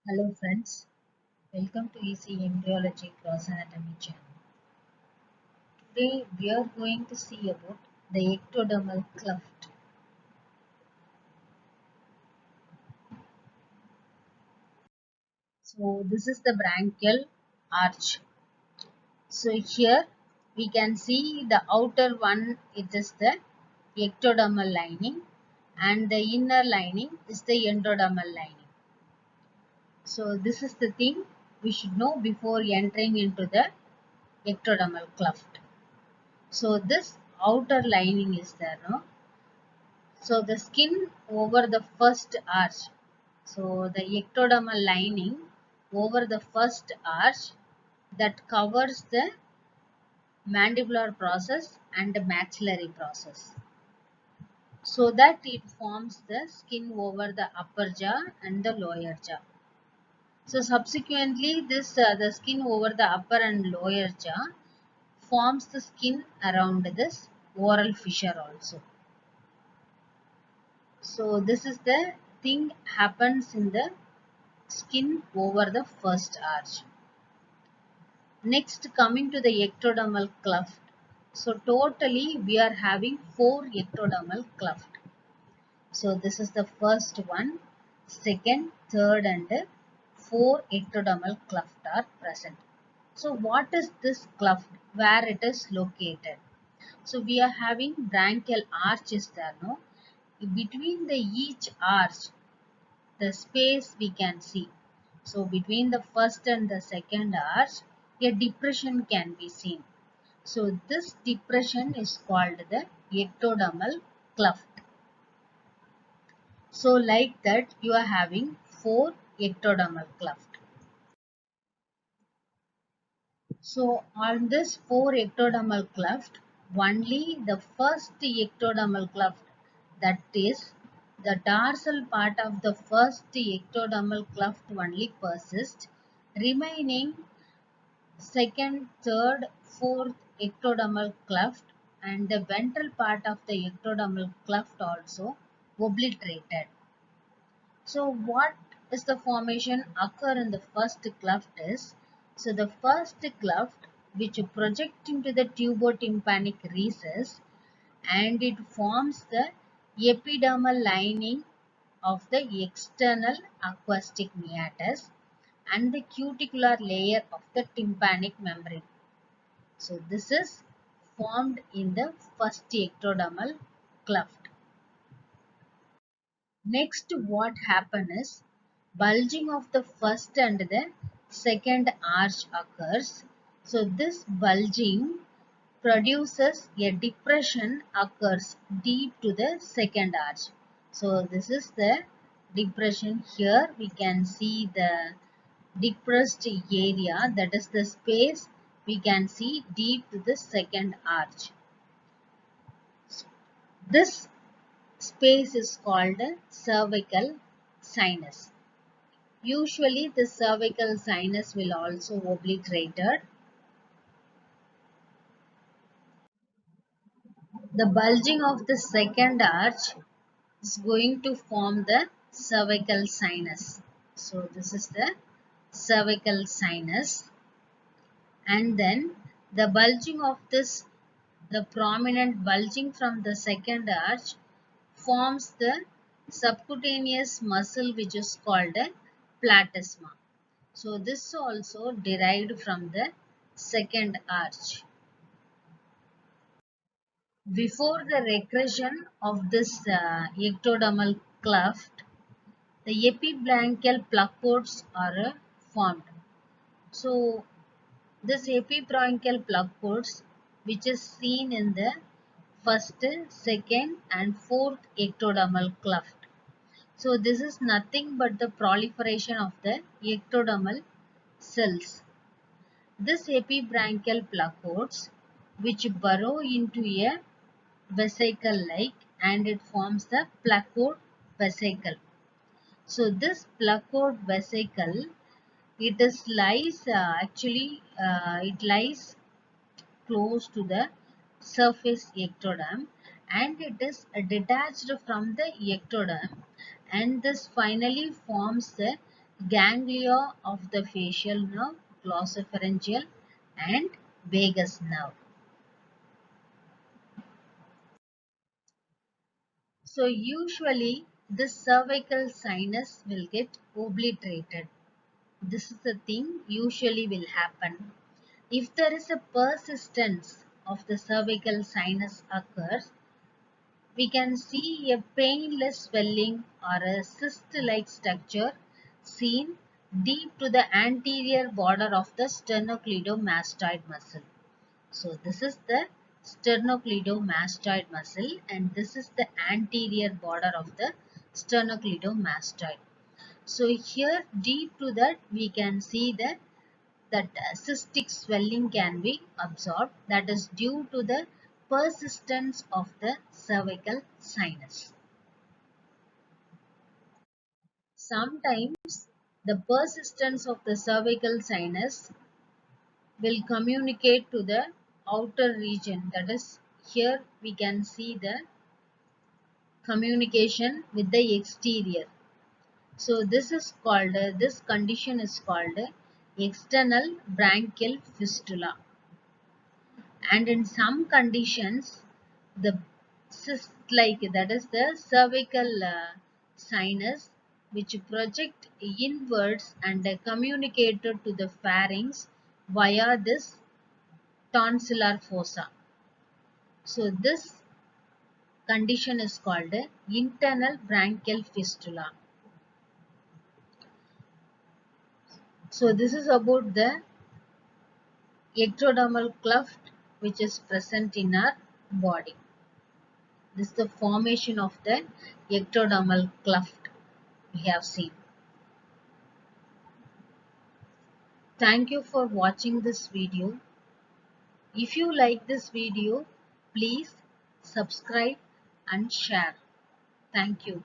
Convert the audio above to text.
Hello friends, welcome to EC Embryology Cross Anatomy channel. Today we are going to see about the ectodermal cleft. So this is the branchial arch. So here we can see the outer one, it is the ectodermal lining and the inner lining is the endodermal lining. So this is the thing we should know before entering into the ectodermal cleft. So this outer lining is there, no? So the skin over the first arch. So the ectodermal lining over the first arch that covers the mandibular process and the maxillary process. So that it forms the skin over the upper jaw and the lower jaw. So subsequently the skin over the upper and lower jaw forms the skin around this oral fissure also. So this is the thing happens in the skin over the first arch. Next, coming to the ectodermal cleft. So totally we are having 4 ectodermal cleft. So this is the first one, second, third and 4 ectodermal cleft are present. So what is this cleft? Where it is located? So we are having branchial arch is there, no? Between the each arch the space we can see. So between the first and the second arch, a depression can be seen. So this depression is called the ectodermal cleft. So like that you are having 4 ectodermal cleft. So on this 4 ectodermal cleft, only the first ectodermal cleft, that is the dorsal part of the first ectodermal cleft only persists, remaining second, third, fourth ectodermal cleft and the ventral part of the ectodermal cleft also obliterated. So what is the formation occur in the first cleft is, so the first cleft which project into the tubotympanic recess and it forms the epidermal lining of the external acoustic meatus and the cuticular layer of the tympanic membrane. So this is formed in the first ectodermal cleft. Next, what happens is bulging of the first and the second arch occurs. So this bulging produces a depression occurs deep to the second arch. So this is the depression. Here we can see the depressed area, that is the space we can see deep to the second arch. This space is called cervical sinus. Usually the cervical sinus will also obliterated. The bulging of the second arch is going to form the cervical sinus. So this is the cervical sinus, and then the bulging of this, the prominent bulging from the second arch forms the subcutaneous muscle which is called a platysma. So this also derived from the second arch. Before the regression of this ectodermal cleft, the epibranchial placodes are formed. So this epibranchial placodes, which is seen in the first, second and fourth ectodermal cleft. So this is nothing but the proliferation of the ectodermal cells. This epibranchial placodes which burrow into a vesicle like and it forms the placode vesicle. So this placode vesicle, it is lies it lies close to the surface ectoderm and it is detached from the ectoderm, and this finally forms the ganglia of the facial nerve, glossopharyngeal, and vagus nerve. So usually this cervical sinus will get obliterated. This is the thing usually will happen. If there is a persistence of the cervical sinus occurs, we can see a painless swelling or a cyst-like structure seen deep to the anterior border of the sternocleidomastoid muscle. So this is the sternocleidomastoid muscle and this is the anterior border of the sternocleidomastoid. So here deep to that we can see that cystic swelling can be absorbed, that is due to the persistence of the cervical sinus. Sometimes the persistence of the cervical sinus will communicate to the outer region, that is here we can see the communication with the exterior. So this condition is called external branchial fistula. And in some conditions the cyst like, that is the cervical sinus which project inwards and communicated to the pharynx via this tonsillar fossa. So this condition is called internal branchial fistula. So this is about the ectodermal cleft which is present in our body. This is the formation of the ectodermal cleft we have seen. Thank you for watching this video. If you like this video, please subscribe and share. Thank you.